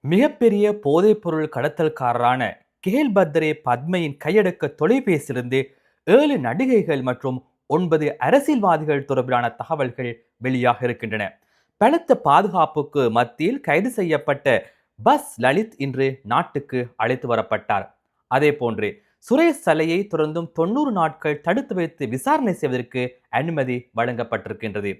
மிகப்பெரிய போதைப்பொருள் கடத்தல்காரரான கேல் பத்ரே பத்மையின் கையடக்க தொலைபேசியிலிருந்து 7 நடிகைகள் மற்றும் 9 அரசியல்வாதிகள் தொடர்பிலான தகவல்கள் வெளியாக இருக்கின்றன. பலத்த பாதுகாப்புக்கு மத்தியில் கைது செய்யப்பட்ட பஸ் லலித் இன்று நாட்டுக்கு அழைத்து வரப்பட்டார். அதே போன்று சுரேஷ் சலையை தொடர்ந்தும் 90 நாட்கள் தடுத்து வைத்து விசாரணை செய்வதற்கு அனுமதி வழங்கப்பட்டிருக்கின்றது.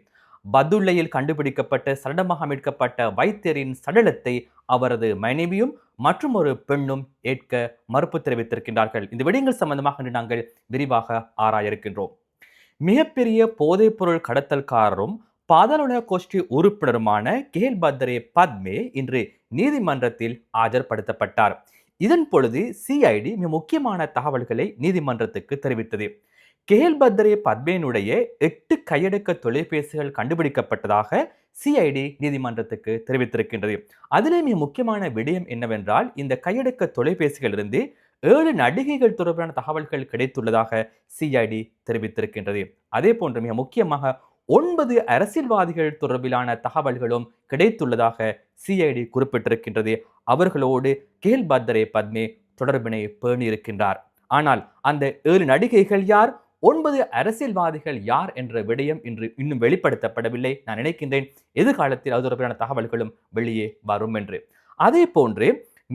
பதுல்லையில் கண்டுபிடிக்கப்பட்ட சடலமாக மீட்கப்பட்ட வைத்தியரின் சடலத்தை அவரது மனைவியும் மற்றும் ஒரு பெண்ணும் ஏற்க மறுப்பு தெரிவித்திருக்கின்றார்கள். இந்த விடயங்கள் சம்பந்தமாக நாங்கள் விரிவாக ஆராய இருக்கின்றோம். மிகப்பெரிய போதைப்பொருள் கடத்தல்காரரும் பாதாள கோஷ்டி உறுப்பினருமான கேல் பத்ரே பத்மே இன்று நீதிமன்றத்தில் ஆஜர்படுத்தப்பட்டார். இதன் பொழுது சிஐடி மிக முக்கியமான தகவல்களை நீதிமன்றத்துக்கு தெரிவித்தது. கேல் பத்ரே பத்மேனுடைய 8 கையடக்க தொலைபேசிகள் கண்டுபிடிக்கப்பட்டதாக சிஐடி நீதிமன்றத்துக்கு தெரிவித்திருக்கின்றது. அதிலே மிக முக்கியமான விடயம் என்னவென்றால், இந்த கையடக்க தொலைபேசிகளிலிருந்து 7 நடிகைகள் தொடர்பான தகவல்கள் கிடைத்துள்ளதாக சிஐடி தெரிவித்திருக்கின்றது. அதே போன்று மிக முக்கியமாக 9 அரசியல்வாதிகள் தொடர்பிலான தகவல்களும் கிடைத்துள்ளதாக சிஐடி குறிப்பிட்டிருக்கின்றது. அவர்களோடு கேல் பத்ரே பத்மே தொடர்பினை பேணியிருக்கின்றார். ஆனால் அந்த 7 நடிகைகள் யார், 9 அரசியல்வாதிகள் யார் என்ற விடயம் இன்று இன்னும் வெளிப்படுத்தப்படவில்லை. நான் நினைக்கின்றேன் எதிர்காலத்தில் அது தொடர்பான தகவல்களும் வெளியே வரும் என்று. அதே போன்று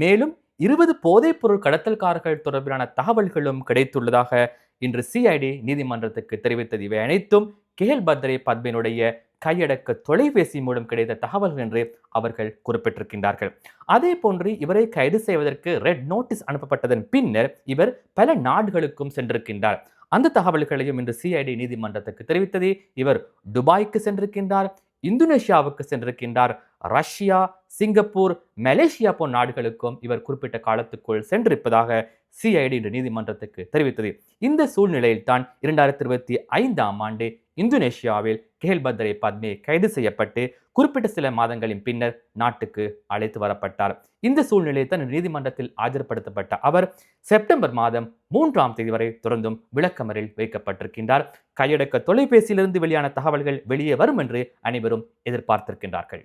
மேலும் 20 போதைப்பொருள் கடத்தல்காரர்கள் தொடர்பிலான தகவல்களும் கிடைத்துள்ளதாக இன்று சிஐடி நீதிமன்றத்துக்கு தெரிவித்தது. இவை அனைத்தும் கேல் பத்ரே பத்மேனுடைய கையடக்க தொலைபேசி மூலம் கிடைத்த தகவல்கள் என்று அவர்கள் குறிப்பிட்டிருக்கின்றார்கள். அதே போன்று இவரை கைது செய்வதற்கு ரெட் நோட்டீஸ் அனுப்பப்பட்டதன் பின்னர் இவர் பல நாடுகளுக்கும் சென்றிருக்கின்றார். அந்த தகவல்களையும் இன்று சிஐடி நீதிமன்றத்துக்கு தெரிவித்தது. இவர் துபாய்க்கு சென்றிருக்கின்றார், இந்தோனேஷியாவுக்கு சென்றிருக்கின்றார், ரஷ்யா, சிங்கப்பூர், மலேசியா போன்ற நாடுகளுக்கும் இவர் குறிப்பிட்ட காலத்துக்குள் சென்றிருப்பதாக சிஐடி இன்று நீதிமன்றத்துக்கு தெரிவித்தது. இந்த சூழ்நிலையில் தான் 2025ஆம் ஆண்டு இந்தோனேஷியாவில் கேல் பத்ரே பத்மே கைது செய்யப்பட்டு குறிப்பிட்ட சில மாதங்களின் பின்னர் நாட்டுக்கு அழைத்து வரப்பட்டார். இந்த சூழ்நிலையில் தான் நீதிமன்றத்தில் ஆஜர்படுத்தப்பட்ட அவர் செப்டம்பர் மாதம் 3ஆம் தேதி வரை தொடர்ந்தும் விளக்கமறில் வைக்கப்பட்டிருக்கின்றார். கையடக்க தொலைபேசியிலிருந்து வெளியான தகவல்கள் வெளியே வரும் என்று அனைவரும் எதிர்பார்த்திருக்கின்றார்கள்.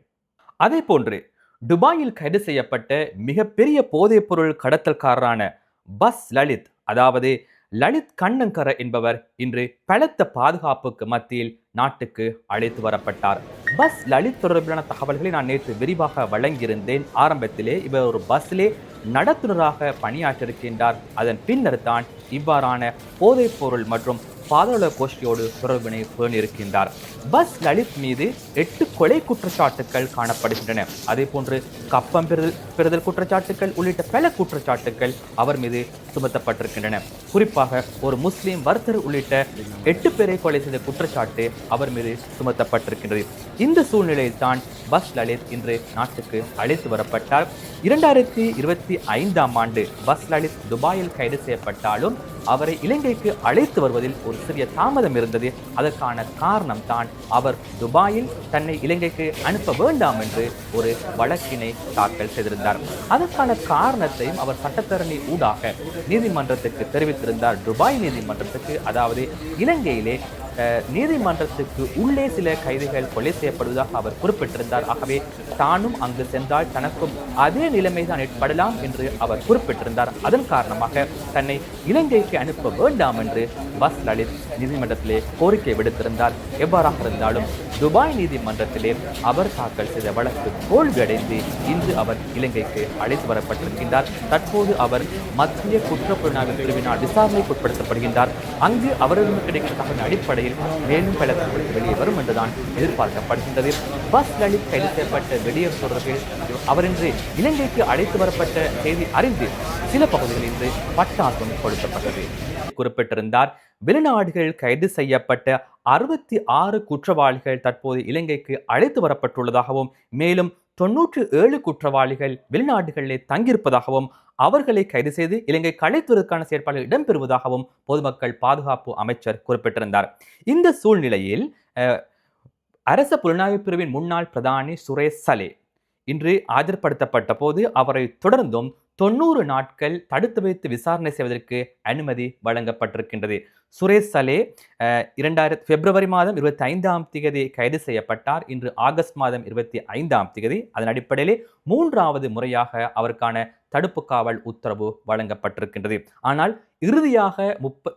அதே போன்று துபாயில் கைது செய்யப்பட்ட மிகப்பெரிய போதைப்பொருள் கடத்தல்காரரான பஸ் லலித், அதாவது லலித் கண்ணங்கர என்பவர் இன்று பலத்த பாதுகாப்புக்கு மத்தியில் நாட்டுக்கு அழைத்து வரப்பட்டார். பஸ் லலித் தொடர்பிலான தகவல்களை நான் நேற்று விரிவாக வழங்கியிருந்தேன். ஆரம்பத்திலே இவர் ஒரு பஸ்ஸிலே நடத்துனராக பணியாற்றிருக்கின்றார். அதன் பின்னர் தான் இவ்வாறான போதைப்பொருள் மற்றும் பாதாள கோஷ்டியோடு தொடர்பினை பேணியிருக்கின்றார். பஸ் லலித் மீது 8 கொலை குற்றச்சாட்டுகள் காணப்படுகின்றன. அதே போன்று கப்பம் பெறுதல் குற்றச்சாட்டுகள் உள்ளிட்ட பல குற்றச்சாட்டுகள் அவர் மீது சுமத்தப்பட்டிருக்கின்றன. குறிப்பாக ஒரு முஸ்லிம் வர்த்தகர் உள்ளிட்ட 8 பேரை கொலை செய்த குற்றச்சாட்டு அவர் மீது சுமத்தப்பட்டிருக்கின்றது. இந்த சூழ்நிலையில் தான் பஸ் லலித் இன்று நாட்டுக்கு அழைத்து வரப்பட்டார். 2025ஆம் ஆண்டு பஸ் லலித் துபாயில் கைது செய்யப்பட்டாலும் அவரை இலங்கைக்கு அழைத்து வருவதில் ஒரு சிறிய தாமதம் இருந்தது. அதற்கான காரணம் தான் அவர் துபாயில் தன்னை இலங்கைக்கு அனுப்ப வேண்டாம் என்று ஒரு வழக்கினை தாக்கல் செய்திருந்தார். அதற்கான காரணத்தையும் அவர் சட்டத்தரணி ஊடாக நீதிமன்றத்துக்கு தெரிவித்திருந்தார். துபாய் நீதிமன்றத்துக்கு, அதாவது இலங்கையிலே நீதிமன்றத்துக்கு உள்ளே சில கைதிகள் கொலை செய்யப்படுவதாக அவர் குறிப்பிட்டிருந்தார். ஆகவே தானும் அங்கு சென்றால் தனக்கும் அதே நிலைமைதான் ஏற்படலாம் என்று அவர் குறிப்பிட்டிருந்தார். அதன் காரணமாக தன்னை இலங்கைக்கு அனுப்ப வேண்டாம் என்று பஸ் லலித் நீதிமன்றத்திலே கோரிக்கை விடுத்திருந்தார். எவ்வாறாக இருந்தாலும் துபாய் நீதிமன்றத்திலே அவர் தாக்கல் செய்த வழக்கு தோல்வியடைந்து இன்று அவர் இலங்கைக்கு அழைத்து வரப்பட்டிருக்கின்றார். தற்போது அவர் மத்திய குற்றப்புலனாய்வு பிரிவினால் விசாரணைக்கு உட்படுத்தப்படுகின்றார். அங்கு அவரிடம் கிடைக்கும் தகவலின் அடிப்படையில் மேலும் பல தகவல்கள் வெளியே வரும் என்றுதான் எதிர்பார்க்கப்படுகின்றது. பஸ் லலித் கைது செய்யப்பட்ட வெளியேறு தொடர்பில் அவர் இன்று இலங்கைக்கு அழைத்து வரப்பட்ட செய்தி அறிந்து சில பகுதிகளில் இன்று பட்டாசும் கொடுக்கப்பட்டது குறிப்பிட்டிருந்தார். வெளிநாடுகள் கைது செய்யப்பட்ட 66 குற்றவாளிகள் தற்போது இலங்கைக்கு அழைத்து வரப்பட்டுள்ளதாகவும் மேலும் 97 குற்றவாளிகள் வெளிநாடுகளிலே தங்கியிருப்பதாகவும் அவர்களை கைது செய்து இலங்கைக்கு அழைத்துவதற்கான செயற்பாடுகள் இடம்பெறுவதாகவும் பொதுமக்கள் பாதுகாப்பு அமைச்சர் குறிப்பிட்டிருந்தார். இந்த சூழ்நிலையில் அரச புலனாய்வு பிரிவின் முன்னாள் பிரதானி சுரேஷ் சலே இன்று ஆஜர்படுத்தப்பட்ட போது அவரை தொடர்ந்தும் 90 நாட்கள் தடுத்து வைத்து விசாரணை செய்வதற்கு அனுமதி வழங்கப்பட்டிருக்கின்றது. சுரேஷ் சலே பிப்ரவரி மாதம் 25ஆம் தேதி கைது செய்யப்பட்டார். இன்று ஆகஸ்ட் மாதம் 25ஆம் தேதி. அதன் அடிப்படையிலே 3வது முறையாக அவருக்கான தடுப்பு காவல் உத்தரவு வழங்கப்பட்டிருக்கின்றது. ஆனால் இறுதியாக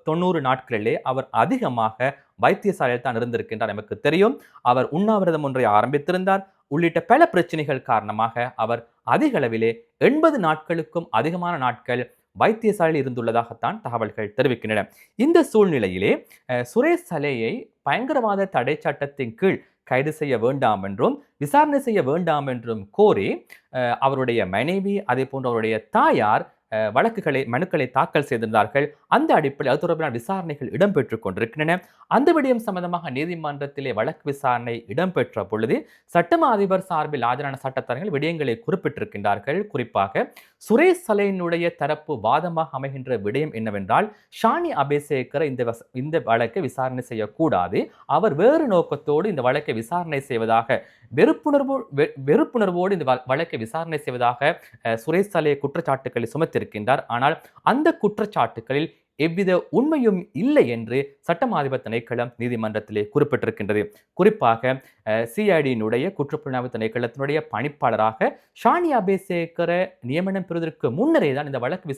90 நாட்களிலே அவர் அதிகமாக வைத்தியசாலையில் தான் இருந்திருக்கின்றார். நமக்கு தெரியும், அவர் உண்ணாவிரதம் ஒன்றை ஆரம்பித்திருந்தார். உள்ளிட்ட பல பிரச்சனைகள் காரணமாக அவர் அதிக அளவிலே 80 நாட்களுக்கும் அதிகமான நாட்கள் வைத்தியசாலையில் இருந்துள்ளதாகத்தான் தகவல்கள் தெரிவிக்கின்றன. இந்த சூழ்நிலையிலே சுரேஷ் சலேயை பயங்கரவாத தடை சட்டத்தின் கீழ் கைது செய்ய வேண்டாம் என்றும் விசாரணை செய்ய வேண்டாம் என்றும் கோரி அவருடைய மனைவி அதே போன்று அவருடைய தாயார் மனுக்களை தாக்கல் செய்திருந்தார்கள். அந்த அடிப்படையில் அது தொடர்பான விசாரணைகள் இடம்பெற்றுக் கொண்டிருக்கின்றன. அந்த விடயம் சம்பந்தமாக நீதிமன்றத்திலே வழக்கு விசாரணை இடம்பெற்ற பொழுது சட்டமா அதிபர் சார்பில் ஆஜரான சட்டத்தரணிகள் விடயங்களை குறிப்பிட்டிருக்கின்றார்கள். குறிப்பாக சுரேஷ் சலேயினுடைய தரப்பு வாதமாக அமைகின்ற விடயம் என்னவென்றால், ஷானி அபேசேகர் இந்த வழக்கை விசாரணை செய்யக்கூடாது, அவர் வேறு நோக்கத்தோடு இந்த வழக்கை விசாரணை செய்வதாக வெறுப்புணர்வோடு இந்த வழக்கை விசாரணை செய்வதாக சுரேஷ் சலே குற்றச்சாட்டுக்களை சுமத்திருக்கின்றார். ஆனால் அந்த குற்றச்சாட்டுகளில் எவ்வித உண்மையும் இல்லை என்று சட்டமா அதிபர் திணைக்களம் நீதிமன்றத்திலே குறிப்பிட்டிருக்கின்றது. குறிப்பாக சிஐடியினுடைய குற்றப்புலனாய்வு திணைக்களத்தினுடைய பணிப்பாளராக ஷானி அபேசேகரை நியமனம் பெறுவதற்கு முன்னரே தான் இந்த வழக்கு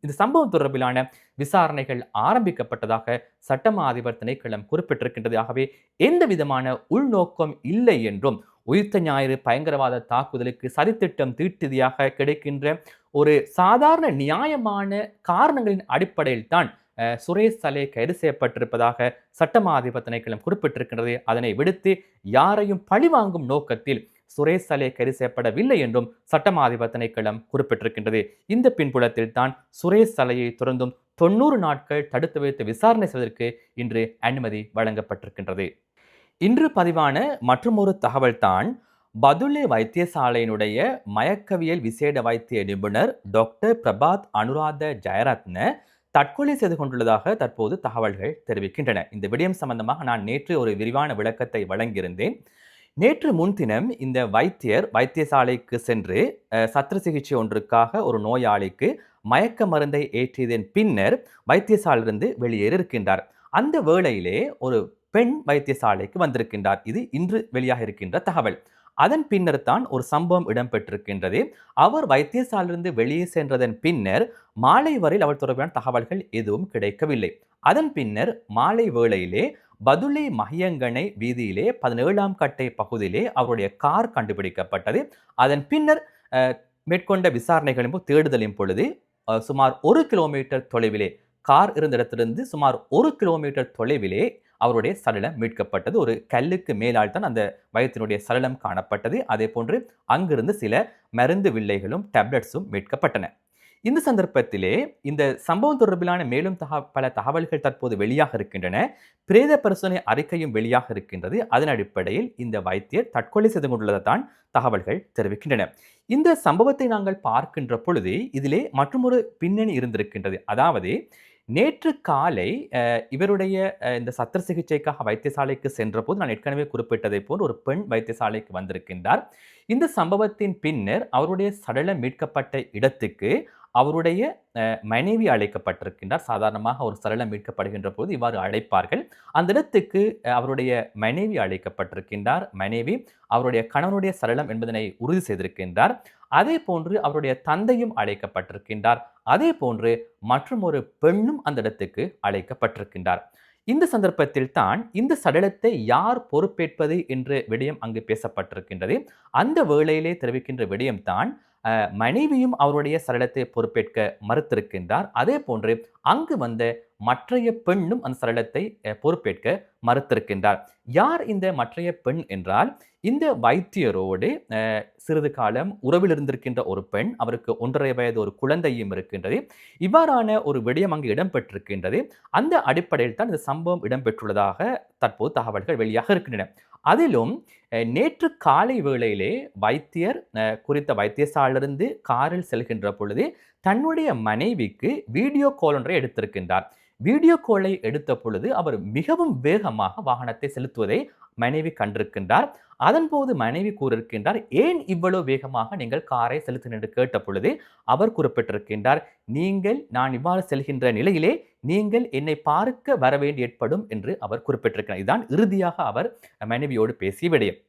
இந்த சம்பவம் தொடர்பிலான விசாரணைகள் ஆரம்பிக்கப்பட்டதாக சட்டமா அதிபர் திணைக்களம் குறிப்பிட்டிருக்கின்றது. ஆகவே எந்த விதமான உள்நோக்கம் இல்லை என்றும் உயிர்த்த ஞாயிறு பயங்கரவாத தாக்குதலுக்கு சதித்திட்டம் தீட்டுதியாக கிடைக்கின்ற ஒரு சாதாரண நியாயமான காரணங்களின் அடிப்படையில் தான் சுரேஷ் சலே கைது செய்யப்பட்டிருப்பதாக சட்டமா அதிபர் திணைக்களம் குறிப்பிட்டிருக்கின்றது. அதனை விடுத்து யாரையும் பழிவாங்கும் நோக்கத்தில் சுரேஷ் சலே கைது செய்யப்படவில்லை என்றும் சட்டமா அதிபர் திணைக்களம் குறிப்பிட்டிருக்கின்றது. இந்த பின்புலத்தில் தான் சுரேஷ் சலேயை தொடர்ந்தும் 90 நாட்கள் தடுத்து வைத்து விசாரணை செய்வதற்கு இன்று அனுமதி வழங்கப்பட்டிருக்கின்றது. இன்று பதிவான மற்றுமொரு தகவல் தான், பதுளை வைத்தியசாலையினுடைய மயக்கவியல் விசேட வைத்திய நிபுணர் டாக்டர் பிரபாத் அனுராத ஜெயரத்ன தற்கொலை செய்து கொண்டுள்ளதாக தற்போது தகவல்கள் தெரிவிக்கின்றன. இந்த விடயம் சம்பந்தமாக நான் நேற்று ஒரு விரிவான விளக்கத்தை வழங்கியிருந்தேன். நேற்று முன்தினம் இந்த வைத்தியசாலைக்கு சென்று சத்திர சிகிச்சை ஒன்றுக்காக ஒரு நோயாளிக்கு மயக்க மருந்தை ஏற்றியதன் பின்னர் வைத்தியசாலையிலிருந்து வெளியேறியிருக்கின்றார். அந்த வேளையிலே ஒரு பெண் வைத்தியசாலைக்கு வந்திருக்கின்றார். இது இன்று வெளியாக இருக்கின்ற தகவல். அதன் பின்னர் தான் ஒரு சம்பவம் இடம்பெற்றிருக்கின்றது. அவர் வைத்தியசாலையிலிருந்து வெளியே சென்றதன் பின்னர் மாலை வரையில் அவர் தொடர்பான தகவல்கள் எதுவும் கிடைக்கவில்லை. அதன் பின்னர் மாலை வேளையிலே பதுளை மஹியங்கனை வீதியிலே 17ஆம் கட்டை பகுதியிலே அவருடைய கார் கண்டுபிடிக்கப்பட்டது. அதன் பின்னர் மேற்கொண்ட விசாரணைகளின் தேடுதலின் பொழுது சுமார் 1 கிலோமீட்டர் தொலைவிலே, கார் இருந்த இடத்திலிருந்து சுமார் 1 கிலோமீட்டர் தொலைவிலே அவருடைய சடலம் மீட்கப்பட்டது. ஒரு கல்லுக்கு மேலால் தான் அந்த வயத்தினுடைய சடலம் காணப்பட்டது. அதே போன்று அங்கிருந்து சில மருந்து வில்லைகளும் டேப்லெட்ஸும் மீட்கப்பட்டன. இந்த சந்தர்ப்பத்திலே இந்த சம்பவம் தொடர்பிலான மேலும் பல தகவல்கள் தற்போது வெளியாக இருக்கின்றன. பிரேத பரிசோதனை அறிக்கையும் வெளியாக இருக்கின்றது. அதன் அடிப்படையில் இந்த வைத்தியர் தற்கொலை செய்து கொண்டுள்ளதான் தகவல்கள் தெரிவிக்கின்றன. இந்த சம்பவத்தை நாங்கள் பார்க்கின்ற பொழுது இதிலே மற்றொரு பின்னணி இருந்திருக்கின்றது. அதாவது நேற்று காலை இவருடைய இந்த சத்திர சிகிச்சைக்காக வைத்தியசாலைக்கு சென்ற போது நான் ஏற்கனவே குறிப்பிட்டதை போல் ஒரு பெண் வைத்தியசாலைக்கு வந்திருக்கின்றார். இந்த சம்பவத்தின் பின்னர் அவருடைய சடலம் மீட்கப்பட்ட இடத்துக்கு அவருடைய மனைவி அழைக்கப்பட்டிருக்கின்றார். சாதாரணமாக ஒரு சடலம் மீட்கப்படுகின்ற போது இவ்வாறு அழைப்பார்கள். அந்த இடத்துக்கு அவருடைய மனைவி அழைக்கப்பட்டிருக்கின்றார். மனைவி அவருடைய கணவனுடைய சடலம் என்பதனை உறுதி செய்திருக்கின்றார். அதே போன்று அவருடைய தந்தையும் அழைக்கப்பட்டிருக்கின்றார். அதே போன்று மற்றும் ஒரு பெண்ணும் அந்த இடத்துக்கு அழைக்கப்பட்டிருக்கின்றார். இந்த சந்தர்ப்பத்தில் தான் இந்த சடலத்தை யார் பொறுப்பேற்பது என்ற விடயம் அங்கு பேசப்பட்டிருக்கின்றது. அந்த வேளையிலே தெரிவிக்கின்ற விடயம் தான், மனைவியும் அவருடைய சடலத்தை பொறுப்பேற்க மறுத்திருக்கின்றார். அதே போன்று அங்கு வந்த மற்றைய பெண்ணும் அந்த சடலத்தை பொறுப்பேற்க மறுத்திருக்கின்றார். யார் இந்த மற்றைய பெண் என்றால், இந்த வைத்தியரோடு சிறிது காலம் உறவில் இருந்திருக்கின்ற ஒரு பெண், அவருக்கு 1.5 வயது ஒரு குழந்தையும் இருக்கின்றது. இவ்வாறான ஒரு விடயம் அங்கு இடம்பெற்றிருக்கின்றது. அந்த அடிப்படையில் தான் இந்த சம்பவம் இடம்பெற்றுள்ளதாக தற்போது தகவல்கள் வெளியாக இருக்கின்றன. அதிலும் நேற்று காலை வேளையிலே வைத்தியர் குறித்த வைத்தியசாலையிலிருந்து காரில் செல்கின்ற பொழுது தன்னுடைய மனைவிக்கு வீடியோ கால் ஒன்றை எடுத்திருக்கின்றார். வீடியோ காலை எடுத்த பொழுது அவர் மிகவும் வேகமாக வாகனத்தை செலுத்துவதை மனைவி கண்டிருக்கின்றார். அதன்போது மனைவி கூறியிருக்கின்றார், ஏன் இவ்வளவு வேகமாக நீங்கள் காரை செலுத்தினீர்கள் என்று கேட்ட பொழுது அவர் குறிப்பிட்டிருக்கின்றார், நான் இவ்வாறு செல்கின்ற நிலையிலே நீங்கள் என்னை பார்க்க வர வேண்டி ஏற்படும் என்று அவர் குறிப்பிட்டிருக்கிறார். இதுதான் இறுதியாக அவர் மனைவியோடு பேசிய விடயம்.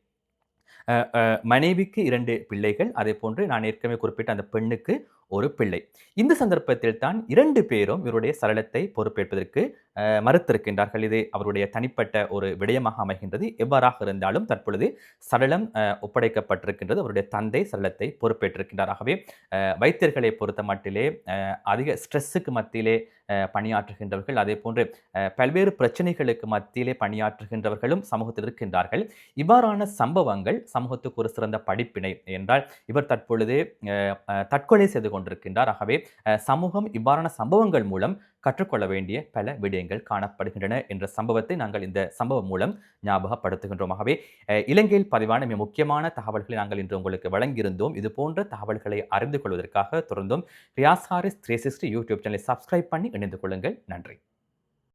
மனைவிக்கு 2 பிள்ளைகள், அதே போன்று நான் ஏற்கனவே குறிப்பிட்ட அந்த பெண்ணுக்கு ஒரு பிள்ளை. இந்த சந்தர்ப்பத்தில் தான் 2 பேரும் இவருடைய சடலத்தை பொறுப்பேற்பதற்கு மறுத்திருக்கின்றார்கள். இது அவருடைய தனிப்பட்ட ஒரு விடயமாக அமைகின்றது. எவ்வாறாக இருந்தாலும் தற்பொழுது சடலம் ஒப்படைக்கப்பட்டிருக்கின்றது. அவருடைய தந்தை சடலத்தை பொறுப்பேற்றிருக்கின்றார். ஆகவே வைத்தியர்களை பொறுத்த மட்டிலே அதிக ஸ்ட்ரெஸ்ஸுக்கு மத்தியிலே பணியாற்றுகின்றவர்கள், அதே போன்று பல்வேறு பிரச்சனைகளுக்கு மத்தியிலே பணியாற்றுகின்றவர்களும் சமூகத்தில் இருக்கின்றார்கள். இவ்வாறான சம்பவங்கள் சமூகத்துக்கு ஒரு சிறந்த படிப்பினை என்றால் இவர் தற்பொழுது தற்கொலை செய்து கொண்டிருக்கின்றார். ஆகவே சமூகம் இவ்வாறான சம்பவங்கள் மூலம் கற்றுக்கொள்ள வேண்டிய பல விடயங்கள் காணப்படுகின்றன என்ற சம்பவத்தை நாங்கள் இந்த சம்பவம் மூலம் ஞாபகப்படுத்துகின்றோம். ஆகவே இலங்கையில் பதிவான மிக முக்கியமான தகவல்களை நாங்கள் இன்று உங்களுக்கு வழங்கியிருந்தோம். இது போன்ற தகவல்களை அறிந்து கொள்வதற்காக தொடர்ந்தும் ரியாஸ் ஹாரிஸ் 360 யூடியூப் சேனலை சப்ஸ்கிரைப் பண்ணி இணைந்து கொள்ளுங்கள். நன்றி.